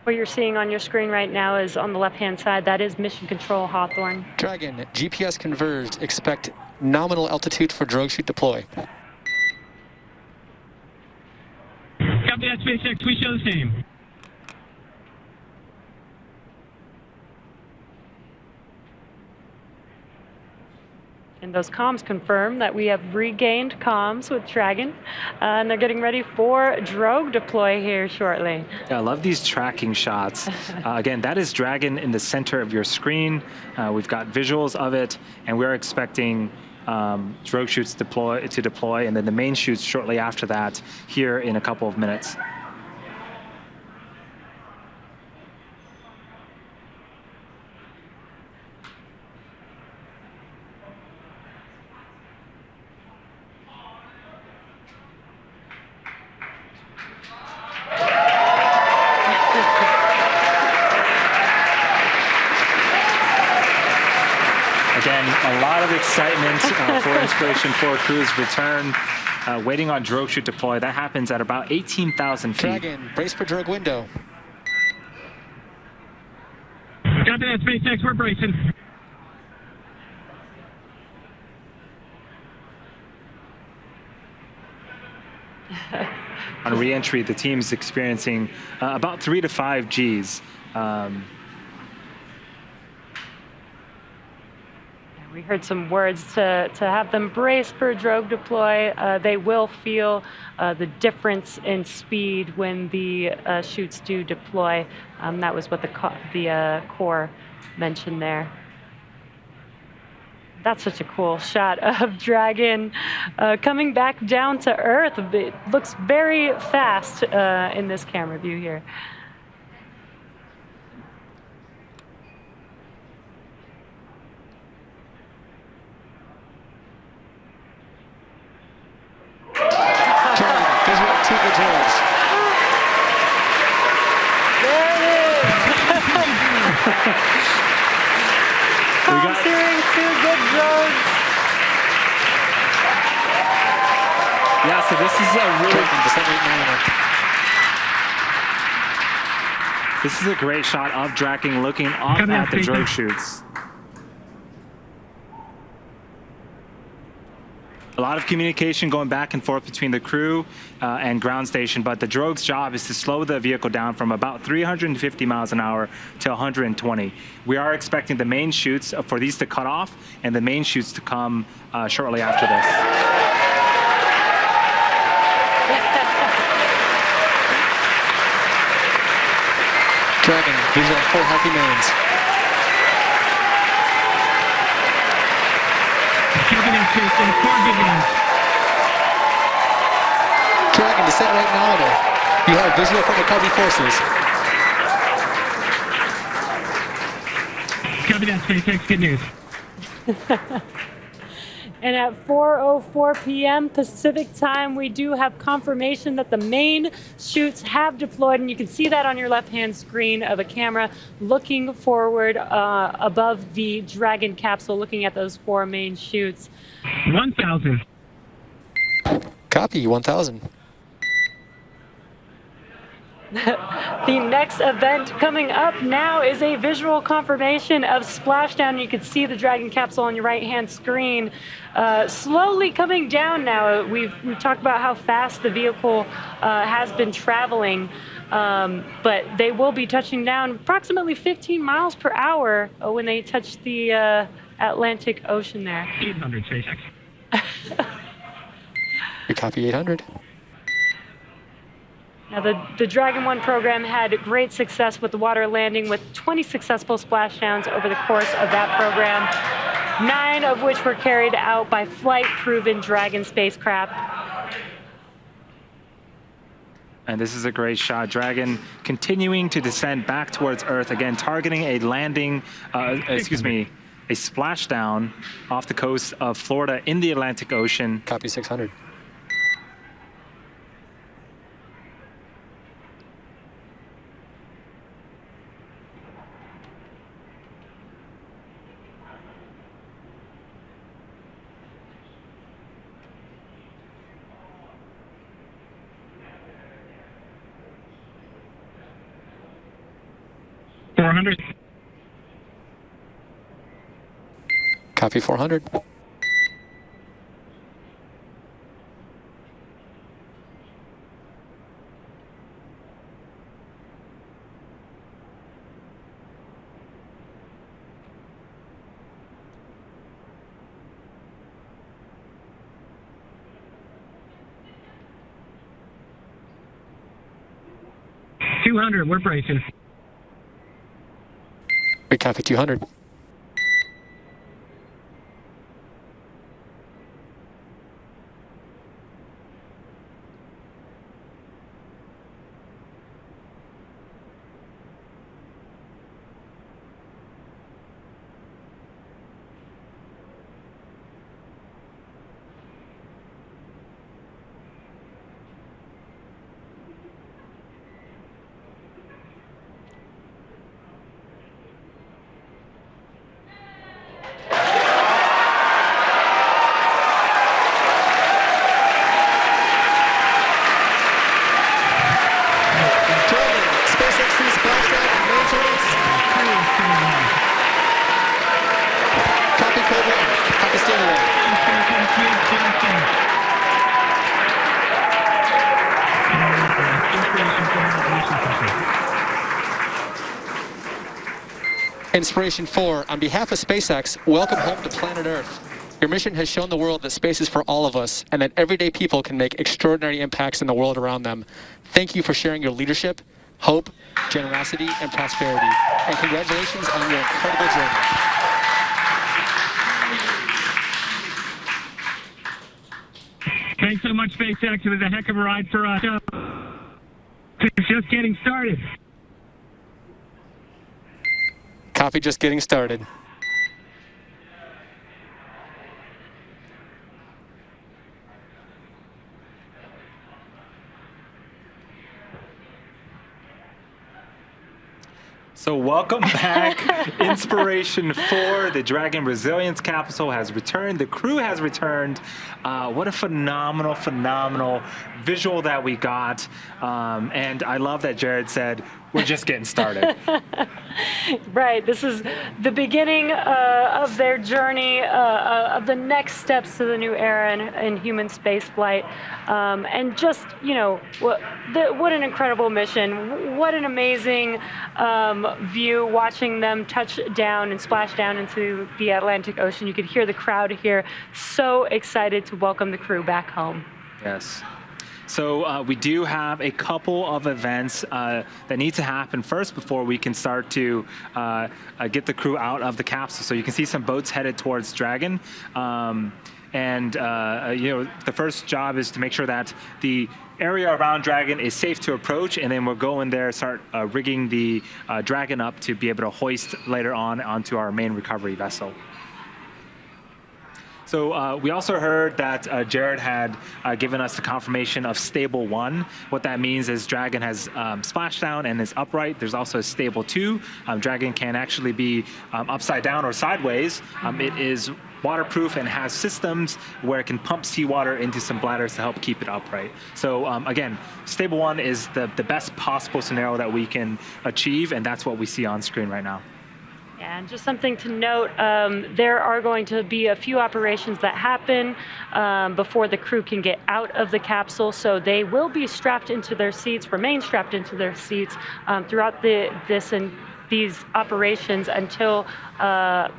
What you're seeing on your screen right now is on the left-hand side, that is Mission Control Hawthorne. Dragon, GPS converged. Expect nominal altitude for drogue chute deploy. Copy that, SpaceX. We show the same. And those comms confirm that we have regained comms with Dragon, and they're getting ready for drogue deploy here shortly. Yeah, I love these tracking shots. Again, that is Dragon in the center of your screen. We've got visuals of it, and we're expecting drogue chutes to deploy, and then the main chutes shortly after that here in a couple of minutes. Again, a lot of excitement for Inspiration4 crew's return, waiting on drogue chute deploy. That happens at about 18,000 feet. Dragon, brace for drogue window. Copy that, SpaceX. We're bracing. On reentry, the team's experiencing about 3 to 5 Gs. We heard some words to have them brace for a deploy. They will feel the difference in speed when the chutes do deploy. That was what the core mentioned there. That's such a cool shot of Dragon coming back down to Earth. It looks very fast in this camera view here. Steering 2 good drones. Yeah, so this is a really... This is a great shot of Dragon looking up at the drogue chutes. A lot of communication going back and forth between the crew and ground station, but the drogue's job is to slow the vehicle down from about 350 miles an hour to 120. We are expecting the main chutes for these to cut off and the main chutes to come shortly after this. Dragon, these are 4 healthy mains. Dragon, descent right nominal. You have visual from the Cubby forces. Copy that, SpaceX. Good news. And at 4:04 p.m. Pacific time, we do have confirmation that the main chutes have deployed, and you can see that on your left-hand screen of a camera looking forward above the Dragon capsule, looking at those 4 main chutes. 1,000. Copy, 1,000. The next event coming up now is a visual confirmation of Splashdown. You can see the Dragon capsule on your right-hand screen slowly coming down now. We've talked about how fast the vehicle has been traveling, but they will be touching down approximately 15 miles per hour when they touch the Atlantic Ocean there. 800, SpaceX. We copy 800. Now, the Dragon 1 program had great success with the water landing, with 20 successful splashdowns over the course of that program, 9 of which were carried out by flight-proven Dragon spacecraft. And this is a great shot. Dragon continuing to descend back towards Earth, again targeting a landing, a splashdown off the coast of Florida in the Atlantic Ocean. Copy 600. 400. Copy 400. We're bracing. We copy 200. Inspiration4, on behalf of SpaceX, welcome home to planet Earth. Your mission has shown the world that space is for all of us and that everyday people can make extraordinary impacts in the world around them. Thank you for sharing your leadership, hope, generosity, and prosperity. And congratulations on your incredible journey. Thanks so much, SpaceX. It was a heck of a ride for us. It's just getting started. Copy, just getting started. So welcome back, Inspiration4. The Dragon Resilience Capsule has returned. The crew has returned. What a phenomenal, phenomenal visual that we got. And I love that Jared said, we're just getting started. Right. This is the beginning of their journey, of the next steps to the new era in human space flight. And just, you know, what an incredible mission. What an amazing view watching them touch down and splash down into the Atlantic Ocean. You could hear the crowd here. So excited to welcome the crew back home. Yes. So we do have a couple of events that need to happen first before we can start to get the crew out of the capsule. So you can see some boats headed towards Dragon. You know, the first job is to make sure that the area around Dragon is safe to approach, and then we'll go in there, start rigging the Dragon up to be able to hoist later on onto our main recovery vessel. So we also heard that Jared had given us the confirmation of stable 1. What that means is Dragon has Splashdown and is upright. There's also stable 2. Dragon can actually be upside down or sideways. It is waterproof and has systems where it can pump seawater into some bladders to help keep it upright. So again, stable 1 is the best possible scenario that we can achieve, and that's what we see on screen right now. And just something to note, there are going to be a few operations that happen before the crew can get out of the capsule, so they will be strapped into their seats, remain strapped into their seats throughout these operations until,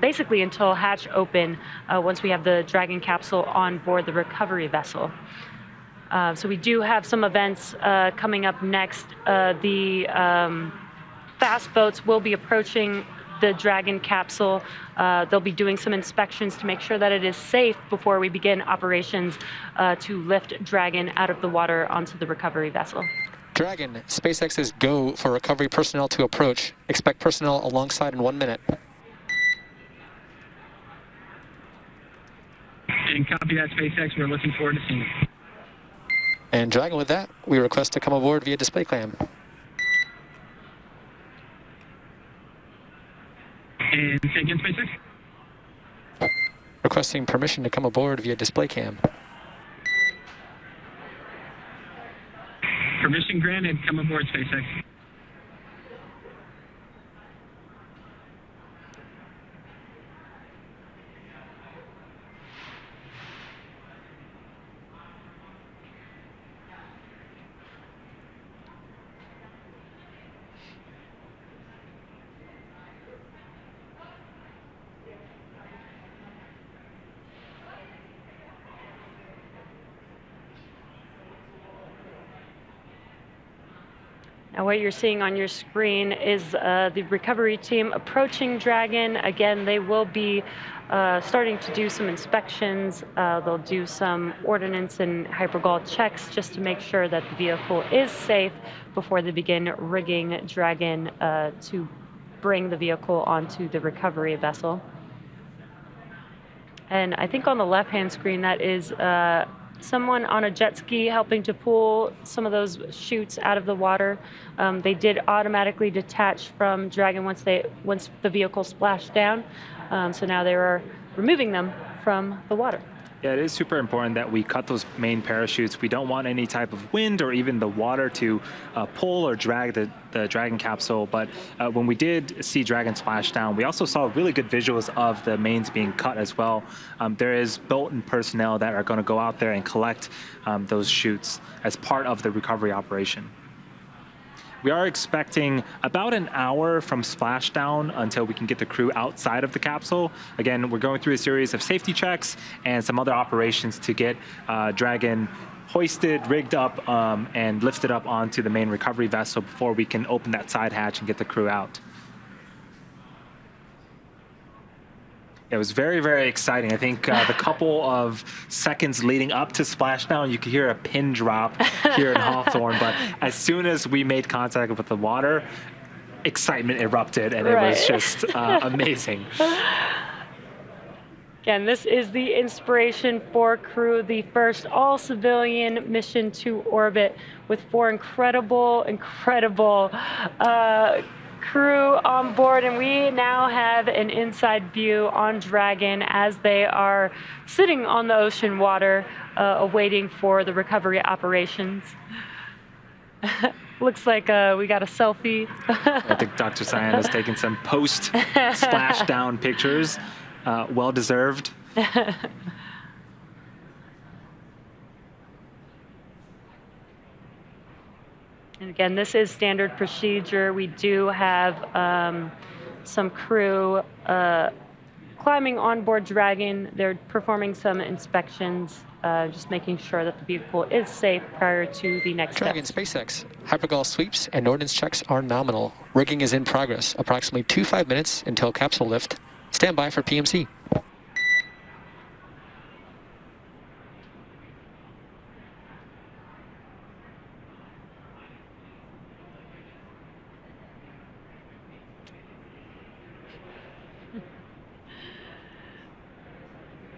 basically until hatch open, once we have the Dragon capsule on board the recovery vessel. So we do have some events coming up next. The fast boats will be approaching the Dragon capsule. They'll be doing some inspections to make sure that it is safe before we begin operations to lift Dragon out of the water onto the recovery vessel. Dragon, SpaceX's go for recovery personnel to approach. Expect personnel alongside in 1 minute. And copy that, SpaceX. We're looking forward to seeing it. And Dragon, with that, we request to come aboard via display cam. And say again, SpaceX? Requesting permission to come aboard via display cam. Permission granted. Come aboard, SpaceX. Now what you're seeing on your screen is the recovery team approaching Dragon. Again, they will be starting to do some inspections. They'll do some ordnance and hypergol checks just to make sure that the vehicle is safe before they begin rigging Dragon to bring the vehicle onto the recovery vessel. And I think on the left-hand screen, that is someone on a jet ski helping to pull some of those chutes out of the water. They did automatically detach from Dragon once the vehicle splashed down. So now they are removing them from the water. Yeah, it is super important that we cut those main parachutes. We don't want any type of wind or even the water to pull or drag the Dragon capsule. But when we did see Dragon splash down, we also saw really good visuals of the mains being cut as well. There is Bolton personnel that are going to go out there and collect those chutes as part of the recovery operation. We are expecting about an hour from splashdown until we can get the crew outside of the capsule. Again, we're going through a series of safety checks and some other operations to get Dragon hoisted, rigged up, and lifted up onto the main recovery vessel before we can open that side hatch and get the crew out. It was very, very exciting. I think the couple of seconds leading up to splashdown, you could hear a pin drop here in Hawthorne. But as soon as we made contact with the water, excitement erupted, and it was just amazing. Again, this is the Inspiration4 crew, the first all-civilian mission to orbit with 4 incredible crew on board, and we now have an inside view on Dragon as they are sitting on the ocean water awaiting for the recovery operations. Looks like we got a selfie. I think Dr. Cyan is taking some post-splashdown pictures. Well-deserved. And again, this is standard procedure. We do have some crew climbing on board Dragon. They're performing some inspections, just making sure that the vehicle is safe prior to the next Dragon step. SpaceX. Hypergol sweeps and ordnance checks are nominal. Rigging is in progress. Approximately 25 minutes until capsule lift. Stand by for PMC.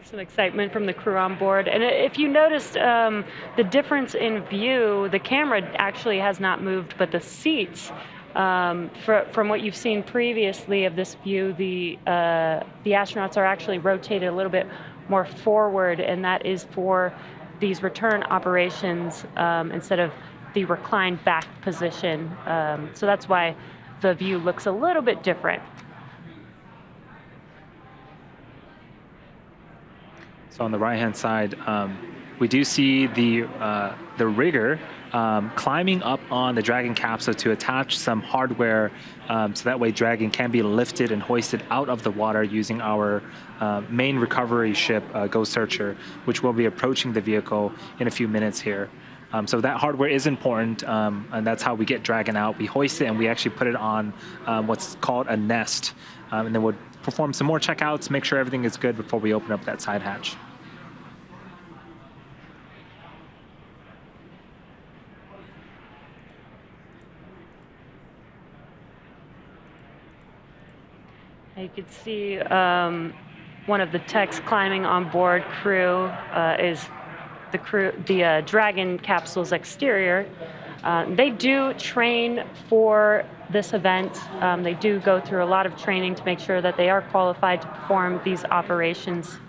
Some excitement from the crew on board. And if you noticed the difference in view, the camera actually has not moved, but the seats, from what you've seen previously of this view, the astronauts are actually rotated a little bit more forward, and that is for these return operations instead of the reclined back position. So that's why the view looks a little bit different. So on the right-hand side, we do see the rigger climbing up on the Dragon capsule to attach some hardware, so that way Dragon can be lifted and hoisted out of the water using our main recovery ship, Ghost Searcher, which will be approaching the vehicle in a few minutes here. So that hardware is important, and that's how we get Dragon out. We hoist it and we actually put it on what's called a nest, and then we'll perform some more checkouts, make sure everything is good before we open up that side hatch. You can see one of the techs climbing on board crew is the Dragon capsule's exterior. They do train for this event. They do go through a lot of training to make sure that they are qualified to perform these operations.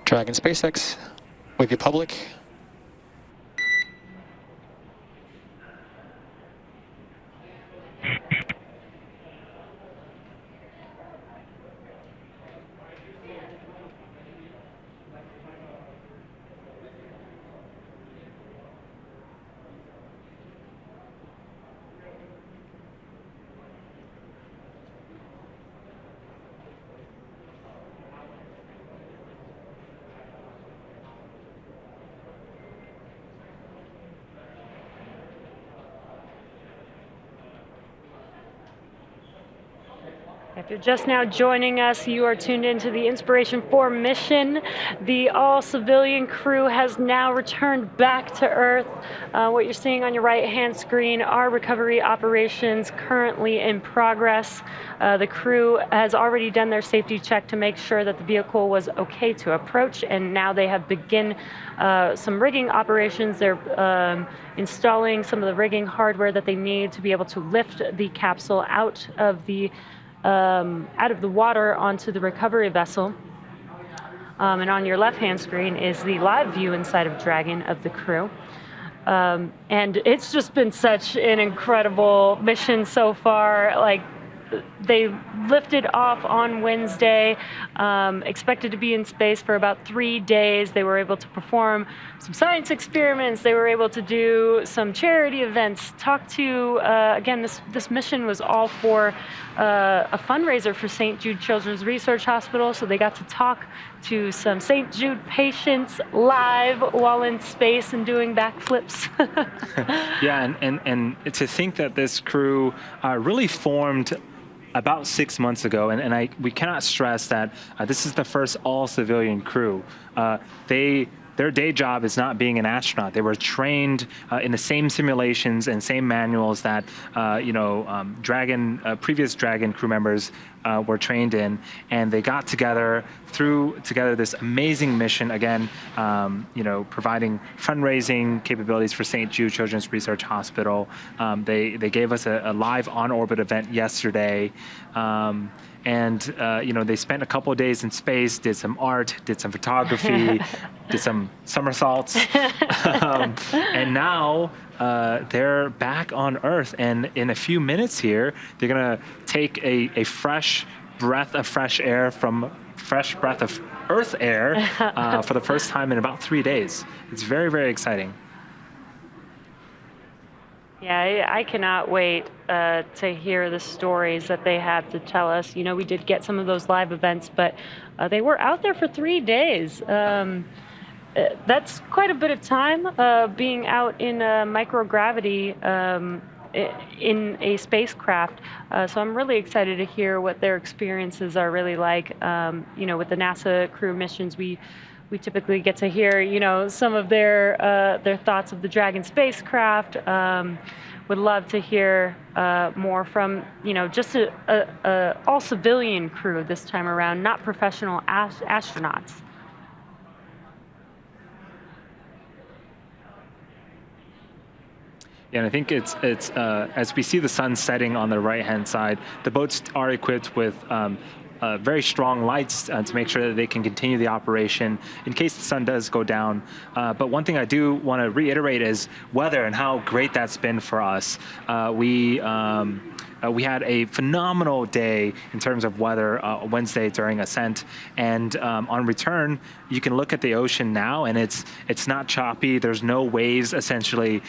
Dragon SpaceX with you, public. If you're just now joining us, you are tuned into the Inspiration4 mission. The all-civilian crew has now returned back to Earth. What you're seeing on your right-hand screen are recovery operations currently in progress. The crew has already done their safety check to make sure that the vehicle was okay to approach, and now they have begun some rigging operations. They're installing some of the rigging hardware that they need to be able to lift the capsule out of the water onto the recovery vessel. And on your left-hand screen is the live view inside of Dragon of the crew. And it's just been such an incredible mission so far. Like, they lifted off on Wednesday, expected to be in space for about 3 days. They were able to perform some science experiments. They were able to do some charity events, talk to, again, this mission was all for a fundraiser for St. Jude Children's Research Hospital. So they got to talk to some St. Jude patients live while in space and doing backflips. Yeah, and to think that this crew really formed about 6 months ago, and we cannot stress that this is the first all-civilian crew. Their day job is not being an astronaut. They were trained in the same simulations and same manuals that previous Dragon crew members were trained in, and they got together, threw together this amazing mission. Again, providing fundraising capabilities for St. Jude Children's Research Hospital. They gave us a live on-orbit event yesterday. And they spent a couple of days in space, did some art, did some photography, did some somersaults, and now they're back on Earth. And in a few minutes here, they're gonna take a fresh breath of fresh breath of Earth air for the first time in about 3 days. It's very, very exciting. Yeah, I cannot wait to hear the stories that they have to tell us. You know, we did get some of those live events, but they were out there for 3 days. That's quite a bit of time being out in microgravity in a spacecraft. So I'm really excited to hear what their experiences are really like. With the NASA crew missions, we typically get to hear, some of their thoughts of the Dragon spacecraft. Would love to hear more from, just a all-civilian crew this time around, not professional astronauts. Yeah, and I think it's as we see the sun setting on the right-hand side, the boats are equipped with very strong lights to make sure that they can continue the operation in case the sun does go down. But one thing I do want to reiterate is weather and how great that's been for us. We had a phenomenal day in terms of weather Wednesday during ascent, and on return, you can look at the ocean now, and it's not choppy. There's no waves essentially.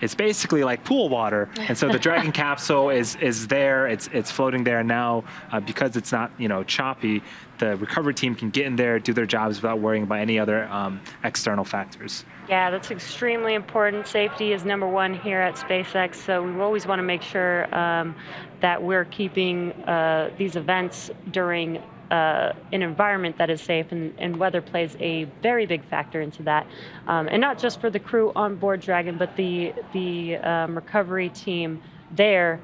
It's basically like pool water, and so the Dragon capsule is there. It's floating there now because it's not choppy. The recovery team can get in there, do their jobs without worrying about any other external factors. Yeah, that's extremely important. Safety is number one here at SpaceX, so we always want to make sure that we're keeping these events during an environment that is safe, and weather plays a very big factor into that. And not just for the crew on board Dragon, but the recovery team there,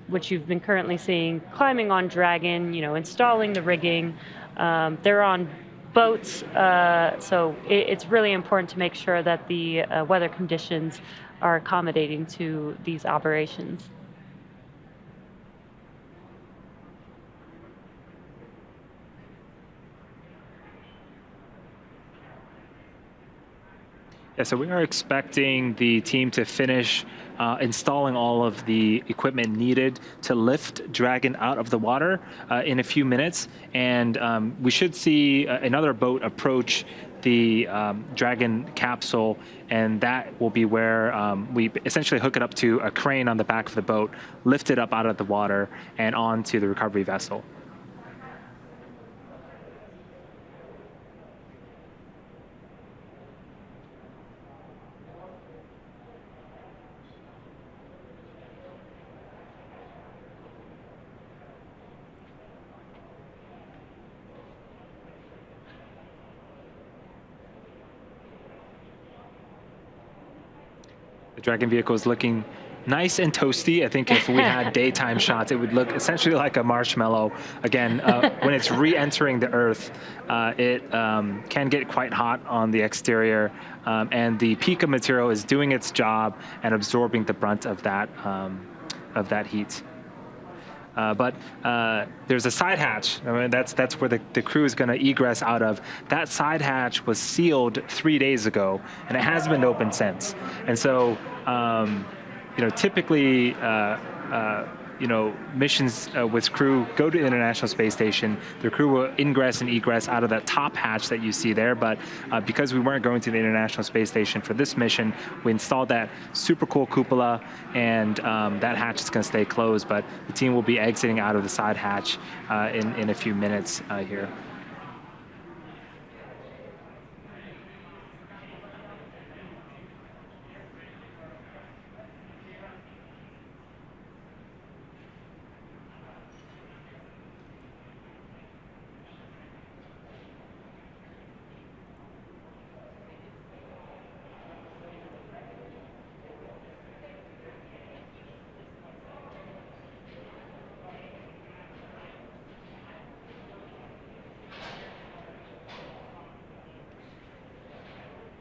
which you've been currently seeing climbing on Dragon, installing the rigging. They're on boats, so it's really important to make sure that the weather conditions are accommodating to these operations. Yeah, so we are expecting the team to finish installing all of the equipment needed to lift Dragon out of the water in a few minutes. And we should see another boat approach the Dragon capsule, and that will be where we essentially hook it up to a crane on the back of the boat, lift it up out of the water and onto the recovery vessel. The Dragon vehicle is looking nice and toasty. I think if we had daytime shots, it would look essentially like a marshmallow. Again, when it's re-entering the Earth, it can get quite hot on the exterior, and the Pika material is doing its job and absorbing the brunt of that heat. But there's a side hatch. I mean, that's where the crew is going to egress out of. That side hatch was sealed 3 days ago, and it hasn't been opened since. And so, typically, missions with crew go to the International Space Station. The crew will ingress and egress out of that top hatch that you see there. But because we weren't going to the International Space Station for this mission, we installed that super cool cupola, and that hatch is going to stay closed. But the team will be exiting out of the side hatch in a few minutes here.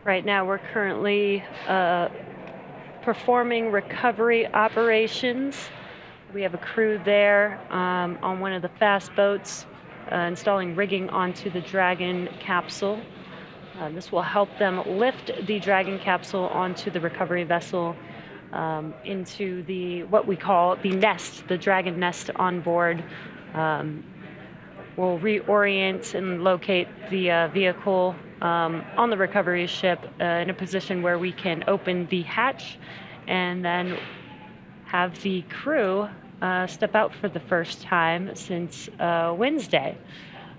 Right now, we're currently performing recovery operations. We have a crew there on one of the fast boats installing rigging onto the Dragon capsule. This will help them lift the Dragon capsule onto the recovery vessel into what we call the nest, the Dragon nest on board. We'll reorient and locate the vehicle on the recovery ship in a position where we can open the hatch and then have the crew step out for the first time since Wednesday.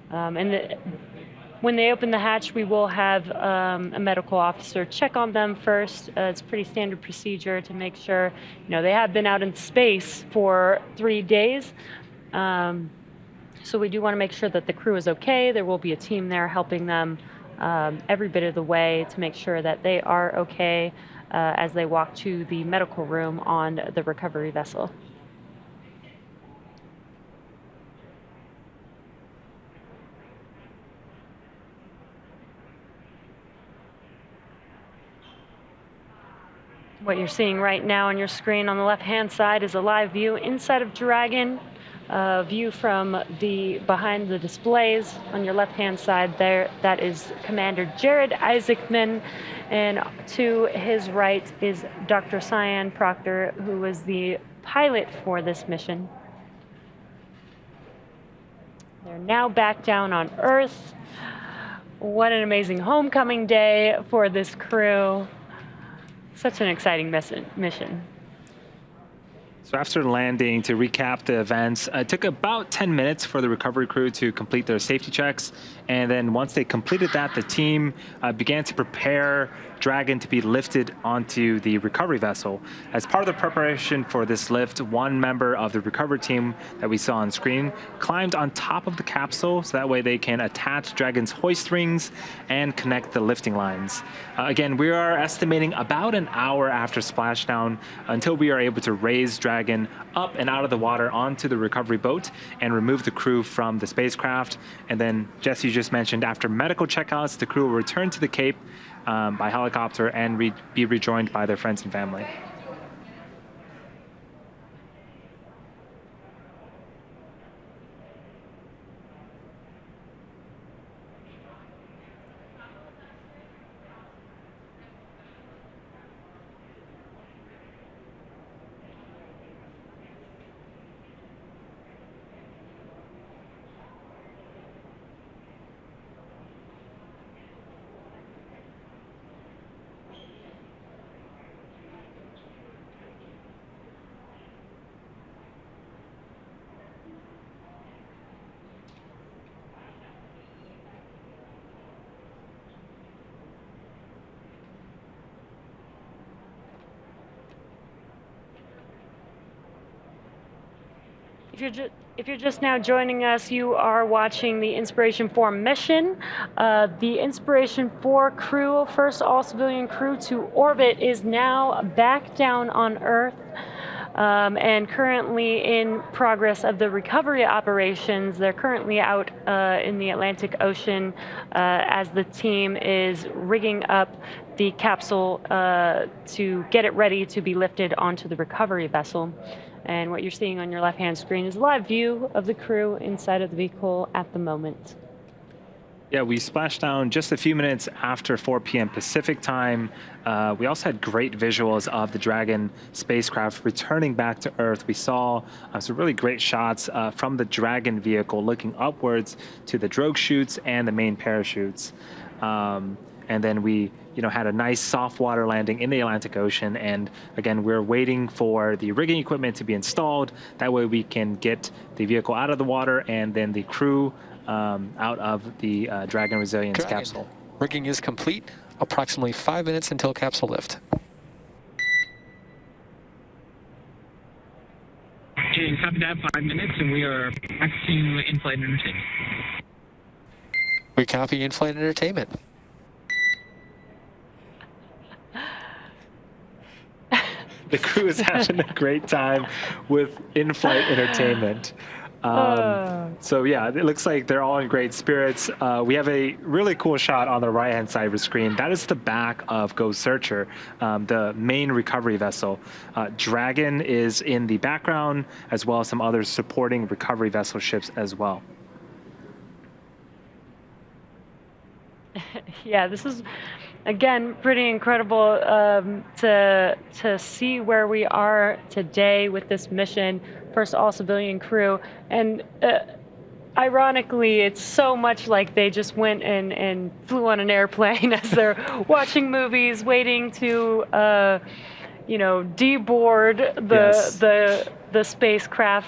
When they open the hatch, we will have a medical officer check on them first. It's pretty standard procedure to make sure, they have been out in space for 3 days. So we do want to make sure that the crew is okay. There will be a team there helping them every bit of the way to make sure that they are okay as they walk to the medical room on the recovery vessel. What you're seeing right now on your screen on the left-hand side is a live view inside of Dragon. View from behind the displays on your left-hand side there. That is Commander Jared Isaacman, and to his right is Dr. Cyan Proctor, who was the pilot for this mission. They're now back down on Earth. What an amazing homecoming day for this crew. Such an exciting mission. So after landing, to recap the events, it took about 10 minutes for the recovery crew to complete their safety checks. And then once they completed that, the team began to prepare Dragon to be lifted onto the recovery vessel. As part of the preparation for this lift, one member of the recovery team that we saw on screen climbed on top of the capsule, so that way they can attach Dragon's hoist rings and connect the lifting lines. Again, we are estimating about an hour after splashdown until we are able to raise Dragon up and out of the water onto the recovery boat and remove the crew from the spacecraft. And then, Jesse just mentioned, after medical checkouts, the crew will return to the Cape by helicopter and be rejoined by their friends and family. If you're just now joining us, you are watching the Inspiration4 mission. The Inspiration4 crew, first all-civilian crew to orbit, is now back down on Earth and currently in progress of the recovery operations. They're currently out in the Atlantic Ocean as the team is rigging up the capsule to get it ready to be lifted onto the recovery vessel. And what you're seeing on your left-hand screen is a live view of the crew inside of the vehicle at the moment. Yeah, we splashed down just a few minutes after 4 p.m. Pacific time. We also had great visuals of the Dragon spacecraft returning back to Earth. We saw some really great shots from the Dragon vehicle looking upwards to the drogue chutes and the main parachutes. And then we had a nice soft water landing in the Atlantic Ocean. And again, we're waiting for the rigging equipment to be installed. That way we can get the vehicle out of the water and then the crew out of the Dragon Resilience capsule. Rigging is complete. Approximately 5 minutes until capsule lift. Okay, copy that, 5 minutes, and we are back to in-flight entertainment. We copy in-flight entertainment. The crew is having a great time with in-flight entertainment. So yeah, it looks like they're all in great spirits. We have a really cool shot on the right-hand side of the screen. That is the back of Ghost Searcher, the main recovery vessel. Dragon is in the background, as well as some other supporting recovery vessel ships as well. Yeah, this is, again, pretty incredible to see where we are today with this mission, first all-civilian crew. And ironically, it's so much like they just went and flew on an airplane as they're watching movies, waiting to, deboard the spacecraft.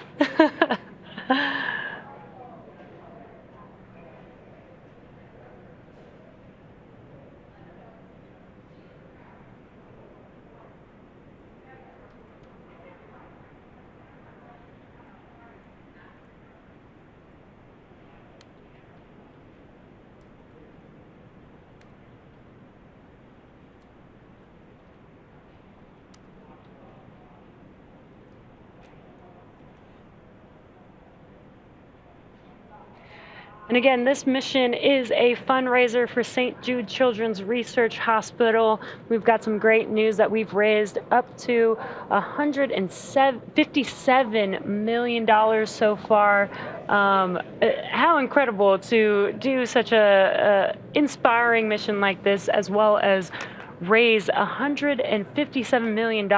And again, this mission is a fundraiser for St. Jude Children's Research Hospital. We've got some great news that we've raised up to $157 million so far. How incredible to do such a inspiring mission like this, as well as raise $157 million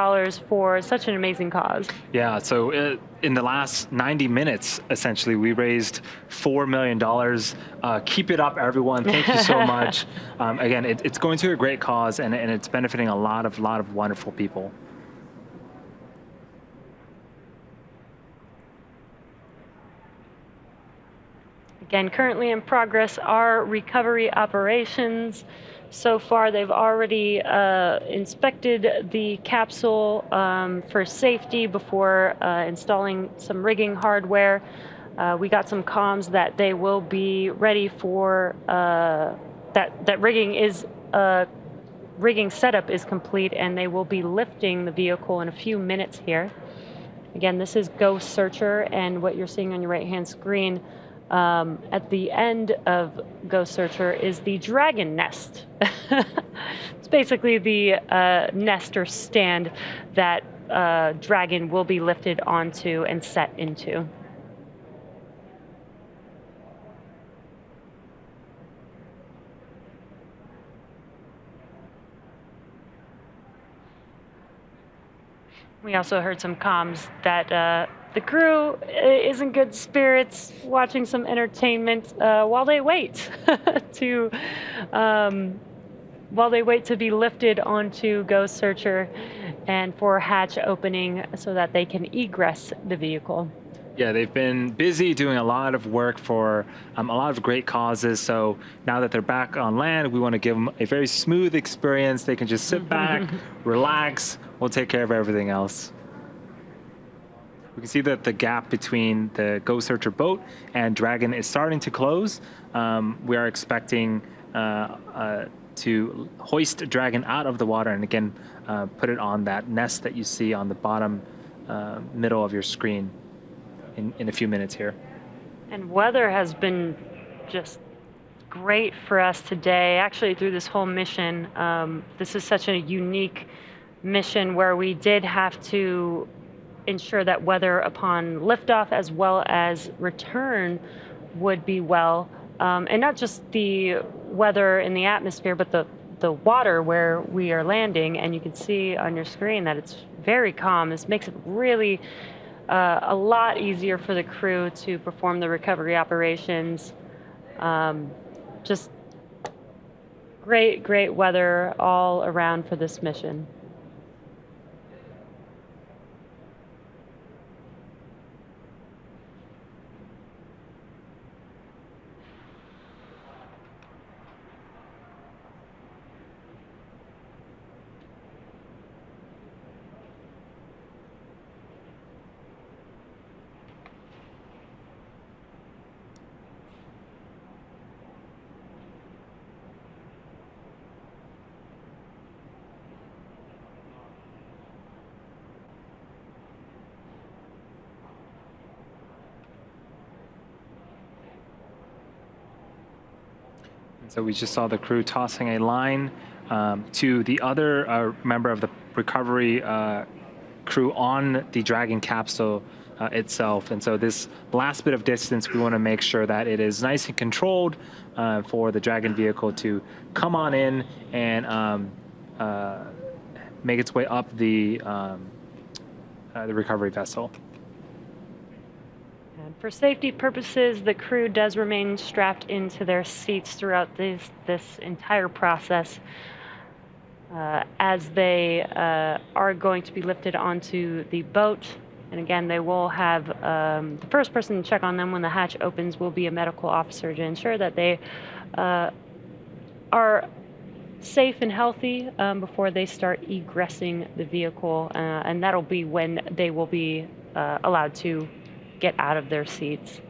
for such an amazing cause. Yeah, so in the last 90 minutes, essentially, we raised $4 million. Keep it up, everyone. Thank you so much. Again, it's going to a great cause, and it's benefiting a lot of wonderful people. Again, currently in progress are recovery operations. So far, they've already inspected the capsule for safety before installing some rigging hardware. We got some comms that they will be ready for that rigging setup is complete, and they will be lifting the vehicle in a few minutes here. Again, this is Ghost Searcher, and what you're seeing on your right-hand screen at the end of Ghost Searcher is the Dragon nest. It's basically the nest or stand that Dragon will be lifted onto and set into. We also heard some comms that the crew is in good spirits, watching some entertainment while they wait to be lifted onto Ghost Searcher and for hatch opening so that they can egress the vehicle. Yeah, they've been busy doing a lot of work for a lot of great causes. So now that they're back on land, we want to give them a very smooth experience. They can just sit back, relax. We'll take care of everything else. We can see that the gap between the Ghost Searcher boat and Dragon is starting to close. We are expecting to hoist Dragon out of the water and again put it on that nest that you see on the bottom middle of your screen in a few minutes here. And weather has been just great for us today, actually through this whole mission. This is such a unique mission where we did have to ensure that weather upon liftoff as well as return would be well. And not just the weather in the atmosphere, but the water where we are landing. And you can see on your screen that it's very calm. This makes it really a lot easier for the crew to perform the recovery operations. Just great weather all around for this mission. So we just saw the crew tossing a line to the other member of the recovery crew on the Dragon capsule itself. And so this last bit of distance, we want to make sure that it is nice and controlled for the Dragon vehicle to come on in and make its way up the recovery vessel. And for safety purposes, the crew does remain strapped into their seats throughout this entire process as they are going to be lifted onto the boat. And again, they will have the first person to check on them when the hatch opens will be a medical officer to ensure that they are safe and healthy before they start egressing the vehicle. And that'll be when they will be allowed to get out of their seats.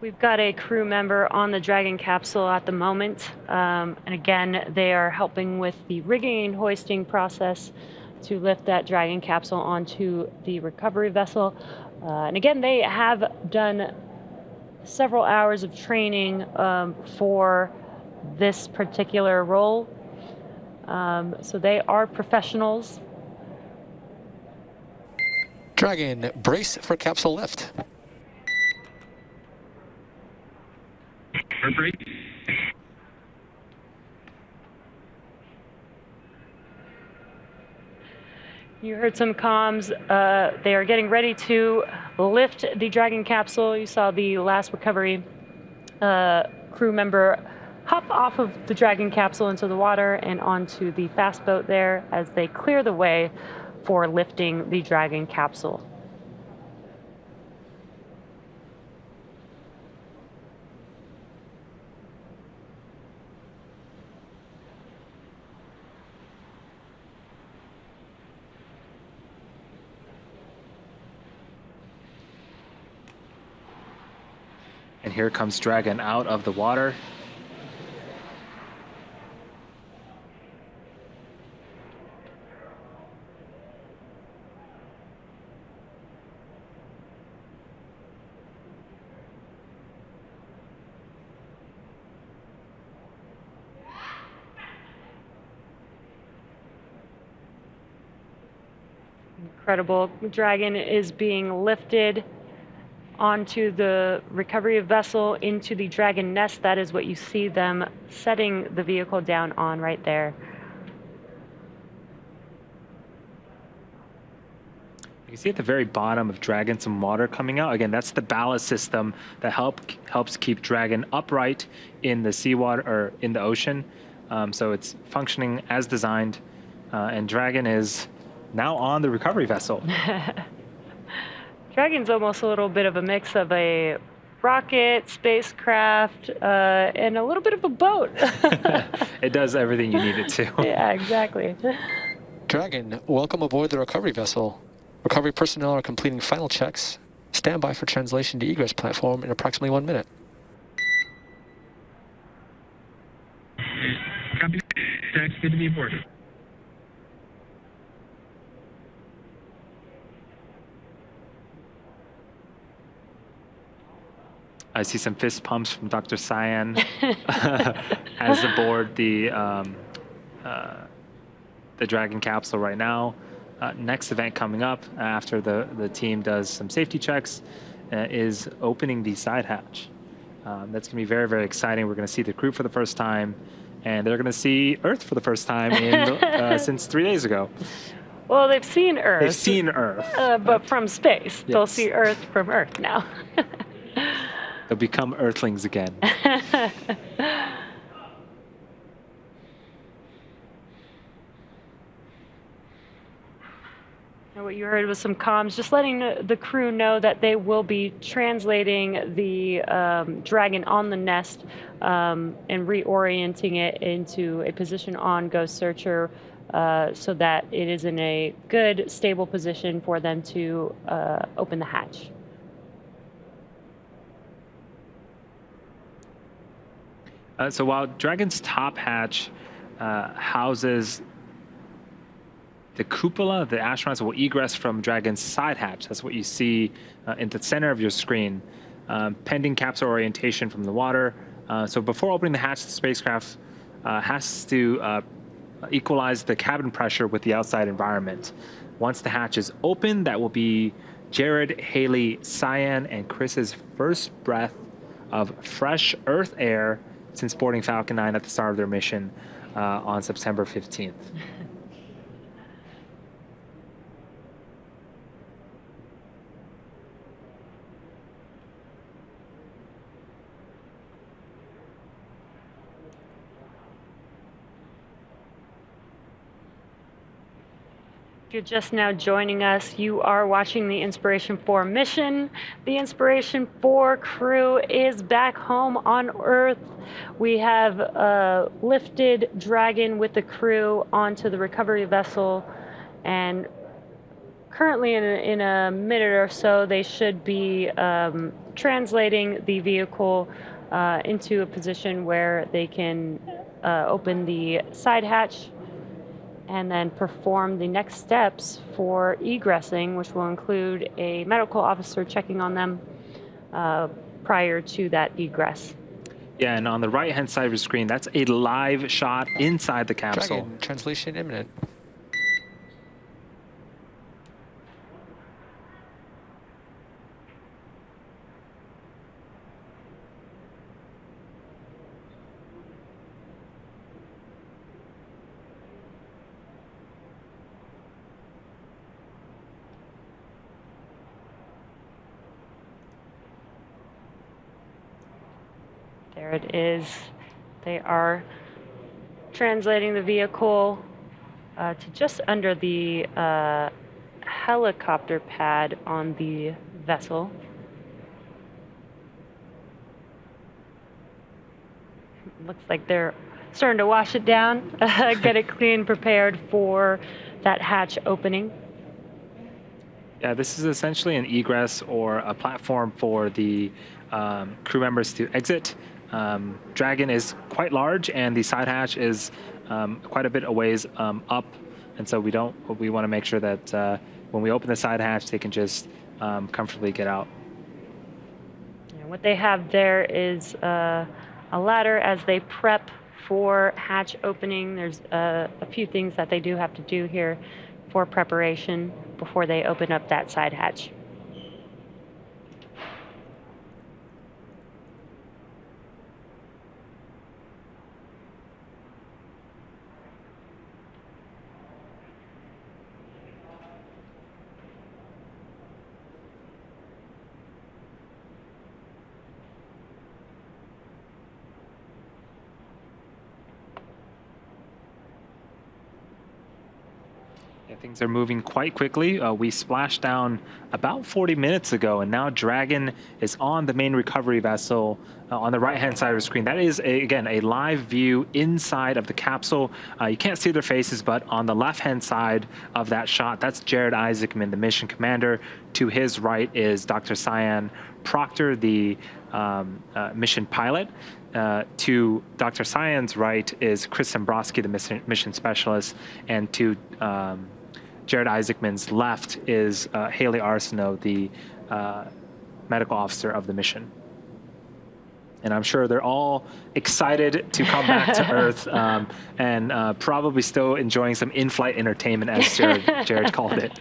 We've got a crew member on the Dragon capsule at the moment. And again, they are helping with the rigging and hoisting process to lift that Dragon capsule onto the recovery vessel. And again, they have done several hours of training for this particular role. So they are professionals. Dragon, brace for capsule lift. You heard some comms. They are getting ready to lift the Dragon capsule. You saw the last recovery crew member hop off of the Dragon capsule into the water and onto the fast boat there as they clear the way for lifting the Dragon capsule. And here comes Dragon out of the water. Incredible. Dragon is being lifted onto the recovery vessel into the Dragon nest. That is what you see them setting the vehicle down on right there. You see at the very bottom of Dragon some water coming out. Again, that's the ballast system that helps keep Dragon upright in the seawater or in the ocean. So it's functioning as designed, and Dragon is now on the recovery vessel. Dragon's almost a little bit of a mix of a rocket, spacecraft, and a little bit of a boat. It does everything you need it to. Yeah, exactly. Dragon, welcome aboard the recovery vessel. Recovery personnel are completing final checks. Stand by for translation to egress platform in approximately 1 minute. Copy. Thanks. Good to be aboard. I see some fist pumps from Dr. Cyan as aboard the Dragon capsule right now. Next event coming up after the team does some safety checks is opening the side hatch. That's going to be very, very exciting. We're going to see the crew for the first time, and they're going to see Earth for the first time since 3 days ago. Well, they've seen Earth. They've seen Earth. But from space. Yes. They'll see Earth from Earth now. They'll become Earthlings again. What you heard was some comms, just letting the crew know that they will be translating the Dragon on the nest and reorienting it into a position on Ghost Searcher so that it is in a good, stable position for them to open the hatch. So while Dragon's top hatch houses the cupola, the astronauts will egress from Dragon's side hatch. That's what you see in the center of your screen, pending capsule orientation from the water. So before opening the hatch, the spacecraft has to equalize the cabin pressure with the outside environment. Once the hatch is open, that will be Jared, Haley, Cyan, and Chris's first breath of fresh Earth air since boarding Falcon 9 at the start of their mission on September 15th. If you're just now joining us, you are watching the Inspiration4 mission. The Inspiration4 crew is back home on Earth. We have lifted Dragon with the crew onto the recovery vessel, and currently in a minute or so, they should be translating the vehicle into a position where they can open the side hatch and then perform the next steps for egressing, which will include a medical officer checking on them prior to that egress. Yeah, and on the right-hand side of your screen, that's a live shot inside the capsule. Dragon, translation imminent. There it is. They are translating the vehicle to just under the helicopter pad on the vessel. Looks like they're starting to wash it down, get it clean, prepared for that hatch opening. Yeah, this is essentially an egress or a platform for the crew members to exit. Dragon is quite large, and the side hatch is quite a bit a ways up, and so we want to make sure that when we open the side hatch, they can just comfortably get out. And what they have there is a ladder as they prep for hatch opening. There's a few things that they do have to do here for preparation before they open up that side hatch. Yeah, things are moving quite quickly. We splashed down about 40 minutes ago, and now Dragon is on the main recovery vessel on the right-hand side of the screen. That is, again, a live view inside of the capsule. You can't see their faces, but on the left-hand side of that shot, that's Jared Isaacman, the mission commander. To his right is Dr. Cyan Proctor, the mission pilot. To Dr. Cyan's right is Chris Dombrowski, the mission specialist, and to Jared Isaacman's left is Haley Arsenault, the medical officer of the mission. And I'm sure they're all excited to come back to Earth and probably still enjoying some in-flight entertainment, as Jared called it.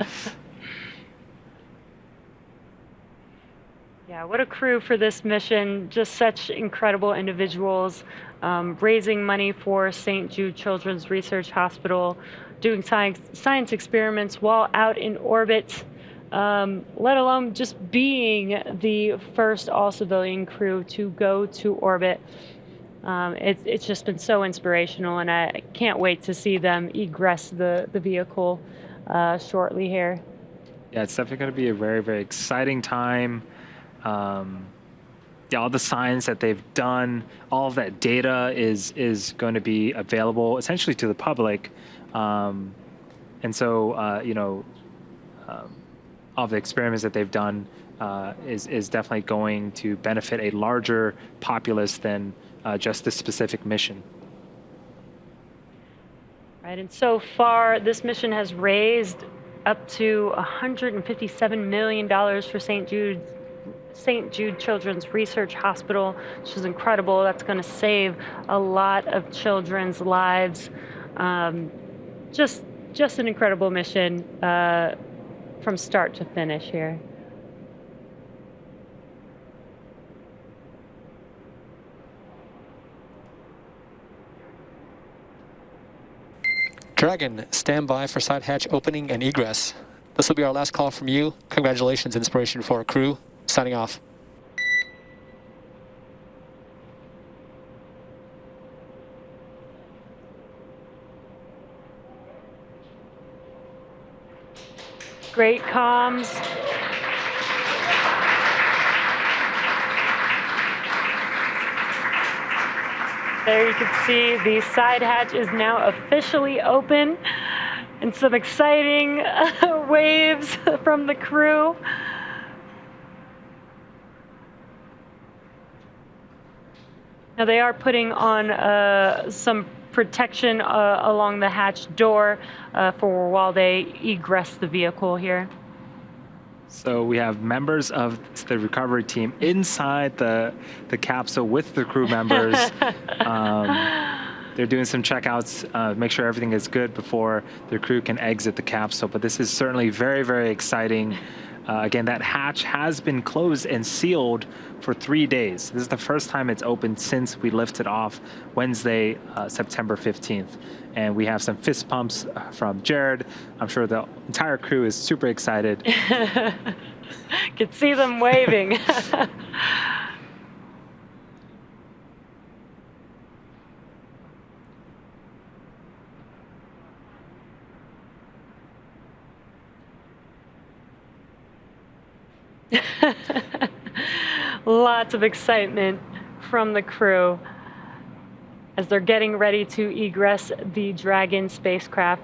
Yeah, what a crew for this mission. Just such incredible individuals, raising money for St. Jude Children's Research Hospital, doing science experiments while out in orbit, let alone just being the first all-civilian crew to go to orbit. It's just been so inspirational, and I can't wait to see them egress the vehicle shortly here. Yeah, it's definitely going to be a very, very exciting time. Yeah, all the science that they've done, all of that data is going to be available essentially to the public. And so, you know, all the experiments that they've done is definitely going to benefit a larger populace than just this specific mission. Right, and so far, this mission has raised up to $157 million for St. Jude Children's Research Hospital, which is incredible. That's going to save a lot of children's lives. Just an incredible mission from start to finish here. Dragon, stand by for side hatch opening and egress. This will be our last call from you. Congratulations, Inspiration4 crew. Signing off. Great comms. There you can see the side hatch is now officially open, and some exciting waves from the crew. Now they are putting on some protection along the hatch door for while they egress the vehicle here. So we have members of the recovery team inside the capsule with the crew members. They're doing some checkouts, make sure everything is good before the crew can exit the capsule. But this is certainly very, very exciting. Again, that hatch has been closed and sealed for 3 days. This is the first time it's opened since we lifted off Wednesday, September 15th. And we have some fist pumps from Jared. I'm sure the entire crew is super excited. Could see them waving. Lots of excitement from the crew as they're getting ready to egress the Dragon spacecraft.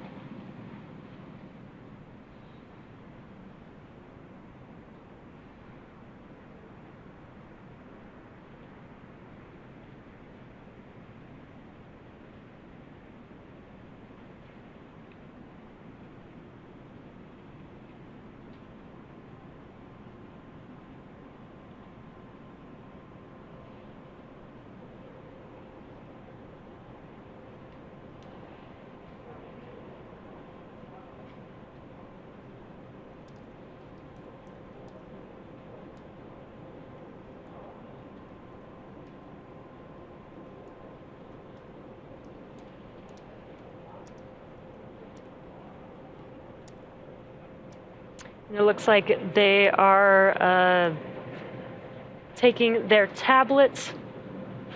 It looks like they are taking their tablets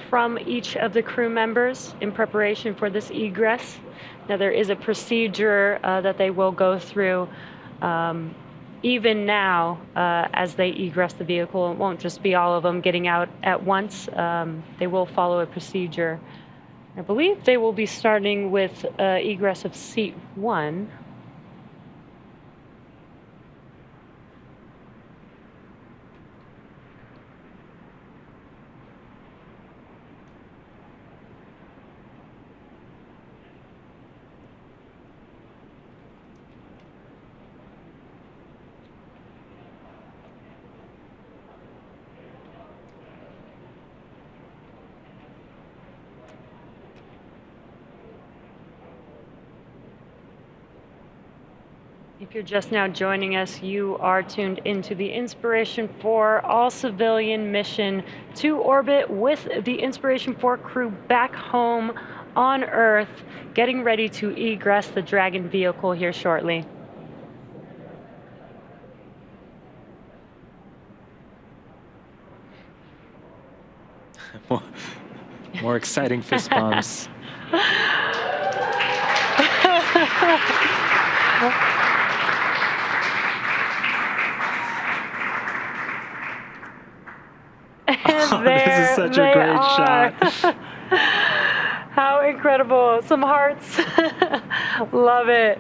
from each of the crew members in preparation for this egress. Now, there is a procedure that they will go through even now as they egress the vehicle. It won't just be all of them getting out at once. They will follow a procedure. I believe they will be starting with egress of seat 1. If you're just now joining us, you are tuned into the Inspiration4 all-civilian mission to orbit with the Inspiration4 crew back home on Earth, getting ready to egress the Dragon vehicle here shortly. More exciting fist bumps. And this is such a great shot. How incredible. Some hearts. Love it.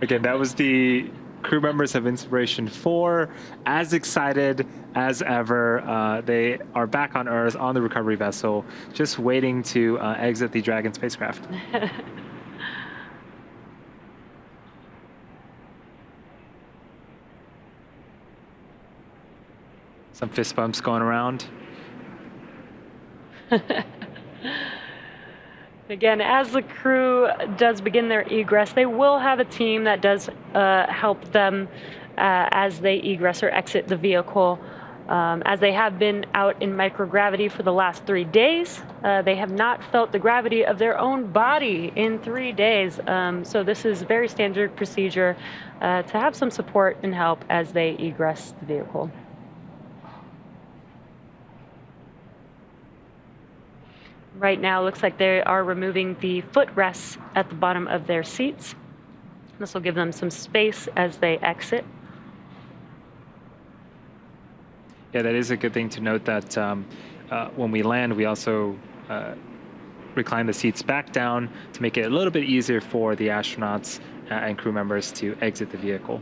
Again, that was the crew members of Inspiration4, as excited as ever. They are back on Earth on the recovery vessel, just waiting to exit the Dragon spacecraft. Some fist bumps going around. Again, as the crew does begin their egress, they will have a team that does help them as they egress or exit the vehicle. As they have been out in microgravity for the last 3 days, they have not felt the gravity of their own body in 3 days. So this is very standard procedure to have some support and help as they egress the vehicle. Right now, it looks like they are removing the footrests at the bottom of their seats. This will give them some space as they exit. Yeah, that is a good thing to note that when we land, we also recline the seats back down to make it a little bit easier for the astronauts and crew members to exit the vehicle.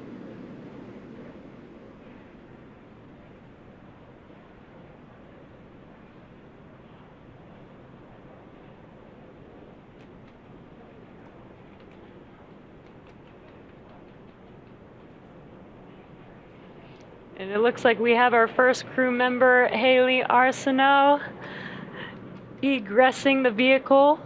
And it looks like we have our first crew member, Haley Arsenault, egressing the vehicle.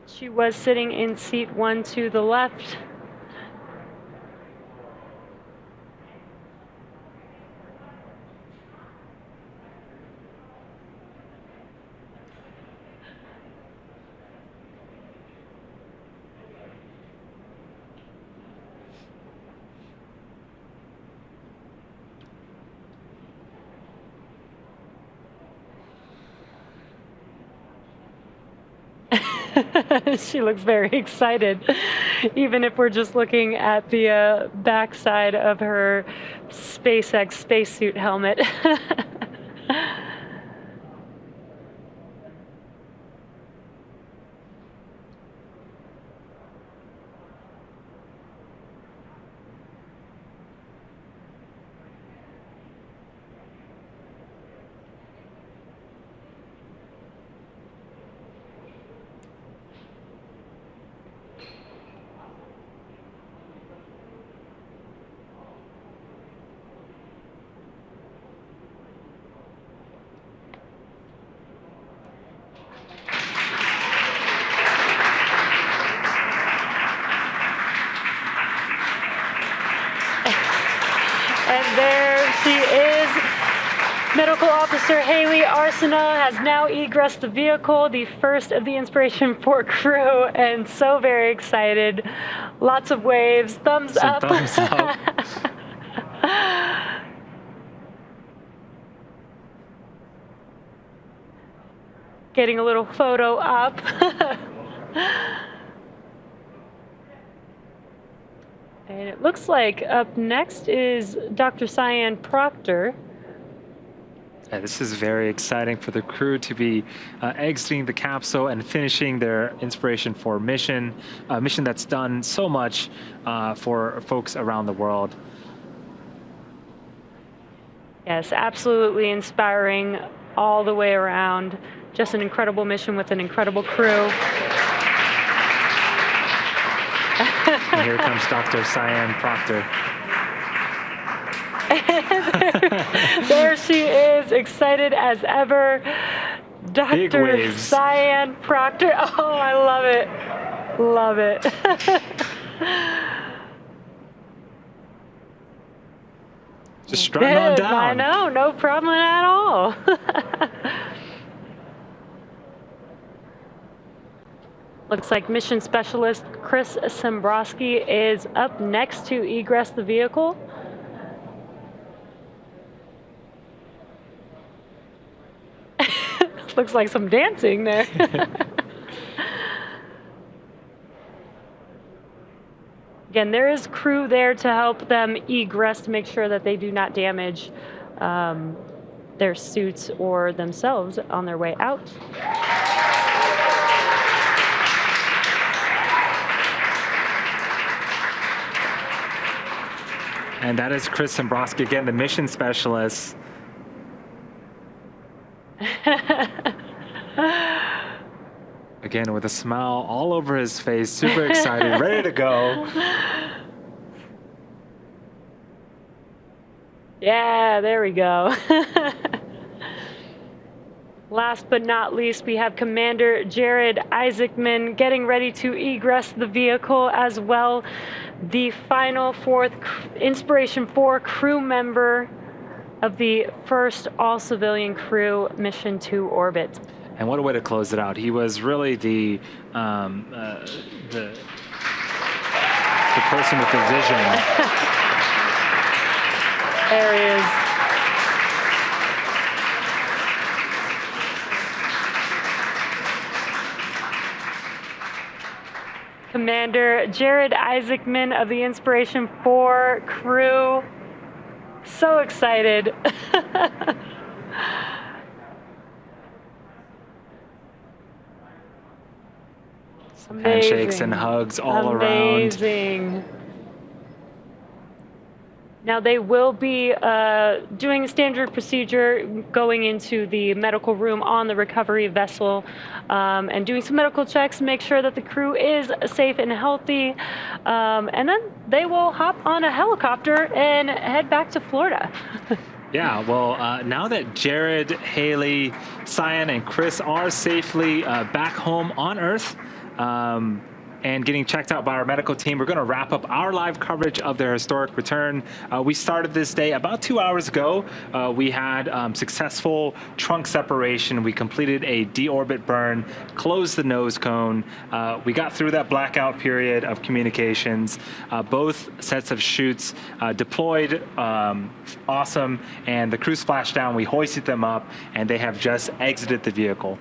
She was sitting in seat 1 to the left. She looks very excited, even if we're just looking at the backside of her SpaceX spacesuit helmet. And there she is. Medical Officer Haley Arsenault has now egressed the vehicle, the first of the Inspiration4 crew, and so very excited. Lots of waves, thumbs up. Thumbs up. getting a little photo up. And it looks like up next is Dr. Cyan Proctor. Yeah, this is very exciting for the crew to be exiting the capsule and finishing their Inspiration4 mission, a mission that's done so much for folks around the world. Yes, absolutely inspiring all the way around. Just an incredible mission with an incredible crew. And here comes Dr. Cyan Proctor. There she is, excited as ever. Big Dr. waves. Cyan Proctor. Oh, I love it. Love it. Just strutting on down. I know, no problem at all. Looks like mission specialist Chris Sembrowski is up next to egress the vehicle. Looks like some dancing there. Again, there is crew there to help them egress to make sure that they do not damage their suits or themselves on their way out. And that is Chris Sembrowski, again, the mission specialist. Again, with a smile all over his face, super excited, ready to go. Yeah, there we go. Last but not least, we have Commander Jared Isaacman getting ready to egress the vehicle as well. The final fourth Inspiration4 crew member of the first all-civilian crew mission to orbit. And what a way to close it out. He was really the person with the vision. There he is. Commander Jared Isaacman of the Inspiration4 crew. So excited. Handshakes and hugs all around. Amazing. Now they will be doing a standard procedure, going into the medical room on the recovery vessel and doing some medical checks to make sure that the crew is safe and healthy. And then they will hop on a helicopter and head back to Florida. Yeah, well, now that Jared, Haley, Cyan, and Chris are safely back home on Earth, and getting checked out by our medical team, we're going to wrap up our live coverage of their historic return. We started this day about 2 hours ago. We had successful trunk separation. We completed a deorbit burn, closed the nose cone. We got through that blackout period of communications. Both sets of chutes deployed, awesome. And the crew splashdown, we hoisted them up, and they have just exited the vehicle.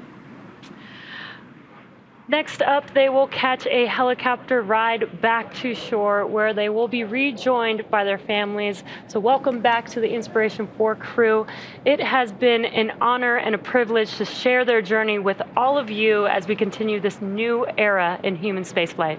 Next up, they will catch a helicopter ride back to shore where they will be rejoined by their families. So welcome back to the Inspiration4 crew. It has been an honor and a privilege to share their journey with all of you as we continue this new era in human spaceflight.